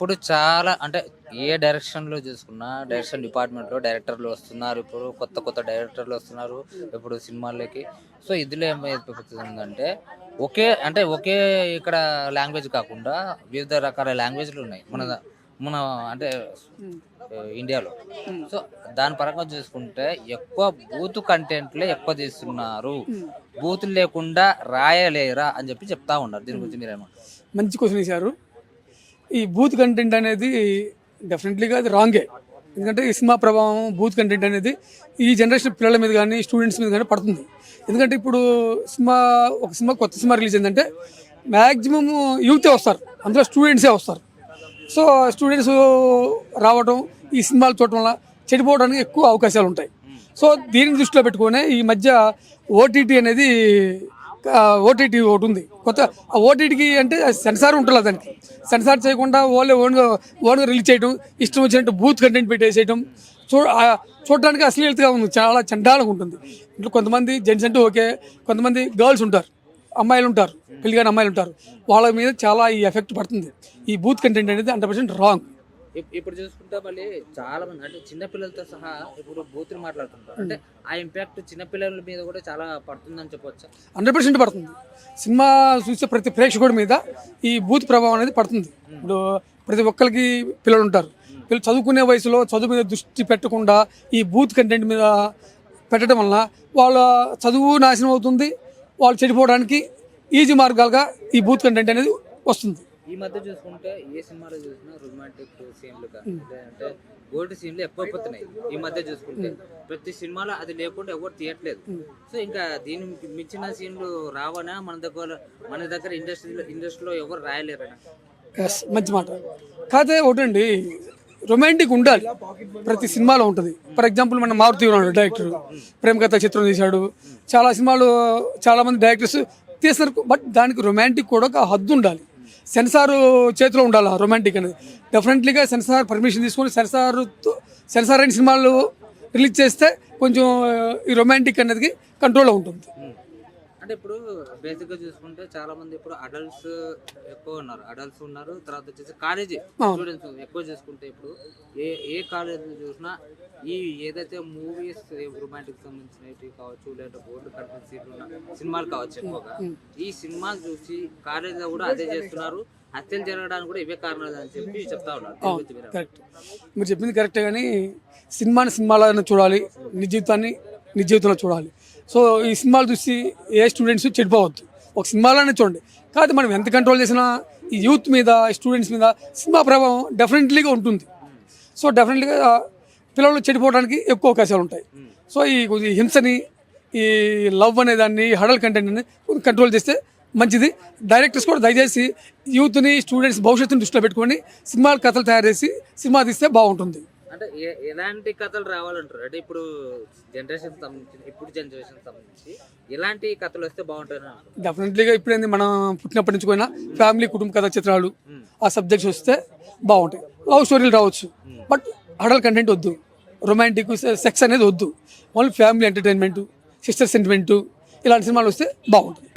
ఇప్పుడు చాలా అంటే ఏ డైరెక్షన్‌లో చూసుకున్నా డైరెక్షన్ డిపార్ట్‌మెంట్‌లో డైరెక్టర్లు వస్తున్నారు. ఇప్పుడు కొత్త కొత్త డైరెక్టర్లు వస్తున్నారు. ఇప్పుడు సినిమాల్లోకి. సో, ఇందులో ఏమైపోతుందంటే ఒకే ఇక్కడ లాంగ్వేజ్ కాకుండా వివిధ రకాల లాంగ్వేజ్‌లు ఉన్నాయి. మన అంటే హ్మ్. ఇండియాలో. హ్మ్. సో, దాని పరంగా చూసుకుంటే ఎక్కువ బూతు కంటెంట్‌లే ఎక్కువ తీస్తున్నారు. హ్మ్. బూతులు లేకుండా రాయలేరా అని చెప్పి చెప్తా ఉన్నారు. దీని హ్మ్. గురించి మీరేమంటారు? మంచి క్వశ్చన్ వేశారు. ఈ బూత్ కంటెంట్ అనేది డెఫినెట్లీగా అది రాంగే. ఎందుకంటే ఈ సినిమా ప్రభావం బూత్ కంటెంట్ అనేది ఈ జనరేషన్ పిల్లల మీద కానీ స్టూడెంట్స్ మీద కానీ పడుతుంది. ఎందుకంటే ఇప్పుడు సినిమా ఒక సినిమా కొత్త సినిమా రిలీజ్ అయిందంటే మ్యాక్సిమం యూతే వస్తారు, అందులో స్టూడెంట్సే వస్తారు. సో స్టూడెంట్స్ రావడం, ఈ సినిమాలు చూడటం వల్ల చెడిపోవడానికి ఎక్కువ అవకాశాలు ఉంటాయి. సో దీన్ని దృష్టిలో పెట్టుకునే ఈ మధ్య ఓటీటీ అనేది ఓటీటీ ఒకటి ఉంది కొత్త. ఆ ఓటీటీకి అంటే సెన్సార్ ఉంటుంది, దానికి సెన్సార్ చేయకుండా ఓన్గా రిలీజ్ చేయడం, ఇష్టం వచ్చినట్టు బూత్ కంటెంట్ పెట్టేసేయడం చూడడానికి అశ్లీలతగా ఉంది, చాలా చండాలంగా ఉంటుంది. ఇంట్లో కొంతమంది జెంట్స్ అంటే ఓకే, కొంతమంది గర్ల్స్ ఉంటారు, అమ్మాయిలు ఉంటారు, పెళ్లిగాని అమ్మాయిలు ఉంటారు, వాళ్ళ మీద చాలా ఈ ఎఫెక్ట్ పడుతుంది. ఈ బూత్ కంటెంట్ అనేది 100% రాంగ్. ఇప్పుడు చూసుకుంటే మళ్ళీ చాలా మంది అంటే చిన్న పిల్లలతో సహా ఇప్పుడు బూతులు మాట్లాడుతుంటారు. అంటే ఆ ఇంపాక్ట్ చిన్న పిల్లల మీద కూడా చాలా పడుతుందని చెప్పొచ్చా? 100% పడుతుంది. సినిమా చూసే ప్రతి ప్రేక్షకుడి మీద ఈ బూత్ ప్రభావం అనేది పడుతుంది. ఇప్పుడు ప్రతి ఒక్కరికి పిల్లలు ఉంటారు, వీళ్ళు చదువుకునే వయసులో చదువు మీద దృష్టి పెట్టకుండా ఈ బూత్ కంటెంట్ మీద పెట్టడం వలన వాళ్ళ చదువు నాశనం అవుతుంది, వాళ్ళు చెడిపోవడానికి ఈజీ మార్గాలుగా ఈ బూత్ కంటెంట్ అనేది వస్తుంది. ఈ మధ్య చూసుకుంటే ఏ సినిమాలో చూసినా రొమాంటిక్ సీన్లు అంటే గోల్డ్ సీన్లు ఎక్కువ అయిపోతున్నాయి. ఈ మధ్య చూసుకుంటే ప్రతి సినిమాలో అది లేకుండా ఎవరు తీయట్లేదు. సో ఇంకా దీని మించిన సీన్లు రావనా మన దగ్గర ఇండస్ట్రీలో ఎవరు రాయలేరనా? ఎస్, మంచి మాట. కాకపోతే ఒకటండి, రొమాంటిక్ ఉండాలి, ప్రతి సినిమాలో ఉంటుంది. ఫర్ ఎగ్జాంపుల్ మన మారుతి ఉన్నాడు డైరెక్టర్, ప్రేమ కథ చిత్రం తీశాడు, చాలా సినిమాలు చాలామంది డైరెక్టర్స్ తీస్తారు. బట్ దానికి రొమాంటిక్ కూడా ఒక హద్దు ఉండాలి, సెన్సార్ చేతిలో ఉండాలి. రొమాంటిక్ అనేది డెఫినెట్లీగా సెన్సార్ పర్మిషన్ తీసుకొని సెన్సార్ అయిన సినిమాలు రిలీజ్ చేస్తే కొంచెం ఈ రొమాంటిక్ అనేది కంట్రోల్లో ఉంటుంది. అంటే ఇప్పుడు బేసిక్గా చూసుకుంటే చాలా మంది ఇప్పుడు అడల్ట్స్ ఎక్కువ ఉన్నారు. తర్వాత వచ్చేసి కాలేజీ స్టూడెంట్స్ ఎక్కువ చూసుకుంటే ఇప్పుడు ఏ కాలేజ్ చూసినా ఈ ఏదైతే మూవీస్ రొమాంటిక్ సంబంధించినవి కావచ్చు, లేదా బోర్డు కంటెంట్ సీట్లు ఉన్న సినిమాలు కావచ్చు, ఎక్కువగా ఈ సినిమాలు చూసి కాలేజీలో కూడా అదే చేస్తున్నారు. హత్యలు జరగడానికి కూడా ఇవే కారణాలు అని చెప్పి చెప్తా ఉన్నారు. కరెక్ట్, మీరు చెప్పింది కరెక్టే. కానీ సినిమాలో చూడాలి, నిజ జీవితంలో చూడాలి. సో ఈ సినిమాలు చూసి ఏ స్టూడెంట్స్ చెడిపోవద్దు, ఒక సినిమాలోనే చూడండి. కాదు మనం ఎంత కంట్రోల్ చేసినా ఈ యూత్ మీద, స్టూడెంట్స్ మీద సినిమా ప్రభావం డెఫినెట్లీగా ఉంటుంది. సో డెఫినెట్లీగా పిల్లలు చెడిపోవడానికి ఎక్కువ అవకాశాలు ఉంటాయి. సో ఈ హింసని, ఈ లవ్ అనే దాన్ని, హడల్ కంటెంట్ అని కంట్రోల్ చేస్తే మంచిది. డైరెక్టర్స్ కూడా దయచేసి యూత్ని, స్టూడెంట్స్ భవిష్యత్తుని దృష్టిలో పెట్టుకొని సినిమాలు కథలు తయారు చేసి సినిమా తీస్తే బాగుంటుంది. అంటే ఎలాంటి కథలు రావాలంటారు? అంటే ఇప్పుడు జనరేషన్ సంబంధించి ఎలాంటి కథలు వస్తే బాగుంటుంది? డెఫినెట్లీగా ఇప్పుడేంది, మనం పుట్టినప్పటి నుంచి పోయినా ఫ్యామిలీ, కుటుంబ కథ చిత్రాలు, ఆ సబ్జెక్ట్స్ వస్తే బాగుంటాయి. లవ్ స్టోరీలు రావచ్చు, బట్ అడల్ట్ కంటెంట్ వద్దు, రొమాంటిక్ సెక్స్ అనేది వద్దు. Only family entertainment, sister sentiment, ఇలాంటి సినిమాలు వస్తే బాగుంటుంది.